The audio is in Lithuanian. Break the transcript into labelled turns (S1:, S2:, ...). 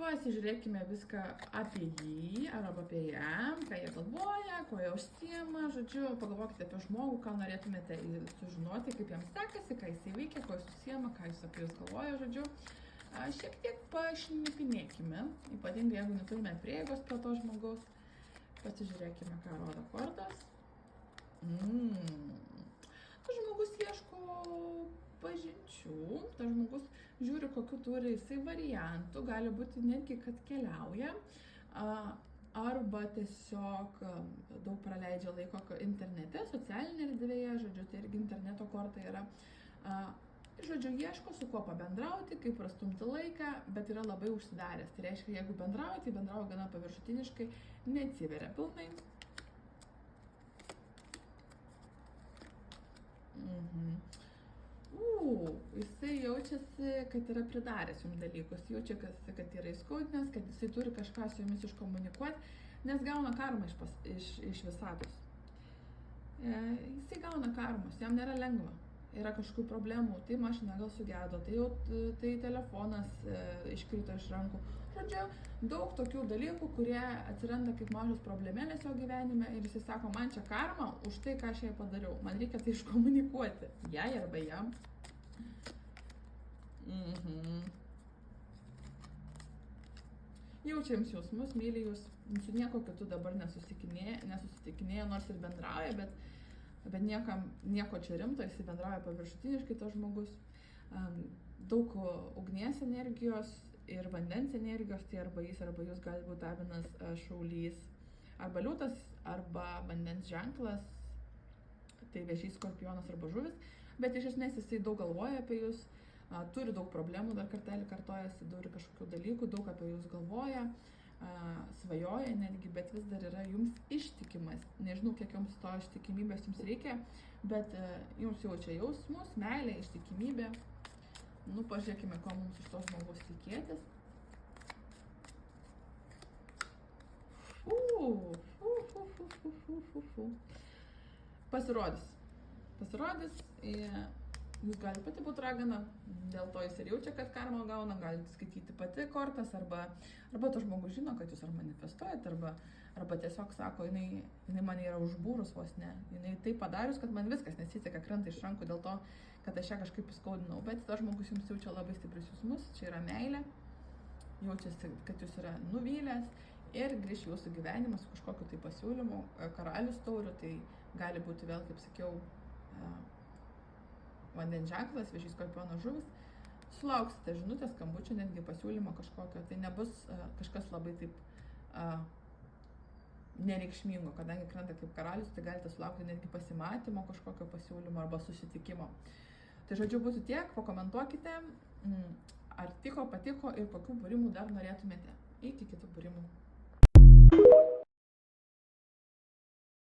S1: Pasižiūrėkime viską apie jį arba apie ją, ką jie galvoja, ko jie užsiema, žodžiu, pagalvokite apie žmogų, ką norėtumėte sužinoti, kaip jam sekasi, ką jis įveikia, ko jis užsiema, ką jis apie jūs galvoja, žodžiu. Šiek tiek pašnipinėkime, ypatingai jeigu neturime prieigos prie to žmogaus. Pasižiūrėkime, ką rodo kortos. Tas žmogus ieško pažinčių, tas žmogus žiūri, kokiu turi jisai variantų, gali būti netgi, kad keliauja, arba tiesiog daug praleidžia laiko internete, socialinėje erdvėje, žodžiu, tai irgi interneto korta yra. Žodžiu, ieško su kuo pabendrauti, kaip prastumti laiką, bet yra labai užsidaręs. Tai reiškia, jeigu bendrauja, tai bendrauja gana paviršutiniškai, neatsiveria pilnai. Jisai jaučiasi, kad yra pridaręs jums dalykus, jaučia, kad yra įskaudinęs, kad jisai turi kažką su jumis iškomunikuoti, nes gauna karmą iš visatos. Jisai gauna karmos, jam nėra lengva, yra kažkokių problemų, tai mašina gal sugedo, tai telefonas iškrito iš rankų. Žodžiu, daug tokių dalykų, kurie atsiranda kaip mažos problemėlės jo gyvenime ir jisai sako, man čia karma už tai, ką aš jai padariau, man reikia tai iškomunikuoti, jai arba jam. Jaučia jums jausmus, myli jūs, su nieko kitu dabar nesusitikinėja, nors ir bendrauja, bet nieko čia rimto, jis bendrauja paviršutiniškai tas žmogus. Daug ugnies energijos ir vandens energijos, tai arba jūs gali būti avinas, šaulys, arba liūtas, arba vandens ženklas, tai vėžys, skorpionas arba žuvis, bet iš esmės jisai daug galvoja apie jūs, turi daug problemų, dar kartelį kartojasi, turi kažkokių dalykų, daug apie jūs galvoja, svajoja netgi, bet vis dar yra jums ištikimas. Nežinau, kiek jums to ištikimybės jums reikia, bet jums jaučia jausmus, meilė, ištikimybė. Pažiūrėkime, ko mums iš to žmogaus tikėtis. Pasirodys, jūs galite pati būti ragana, dėl to jis ir jaučia, kad karmą gauna, galite skaityti pati kortas, arba to žmogus žino, kad jūs ar manifestuojat, arba tiesiog sako, jinai mane yra užbūrus vos ne, jinai taip padarius, kad man viskas nesiseka, krenta iš rankų dėl to, kad aš ją kažkaip įskaudinau, bet tas žmogus jums jaučia labai stiprius jausmus, čia yra meilė, jaučiasi, kad jūs yra nuvylęs ir grįš jūsų gyvenimas su kažkokiu tai pasiūlymu, karalius taurių, tai gali būti vėl, kaip sakiau, vandens ženklas, vėžys, skorpionas, žuvis, sulauksite žinutės, skambučio, netgi pasiūlymo kažkokio, tai nebus kažkas labai taip nereikšmingo, kadangi krenta kaip karalius, tai galite sulaukti netgi pasimatymo, kažkokio pasiūlymo arba susitikimo. Tai žodžiu būtų tiek, pakomentuokite, ar tiko, patiko ir kokių būrimų dar norėtumėte. Iki kitų būrimų.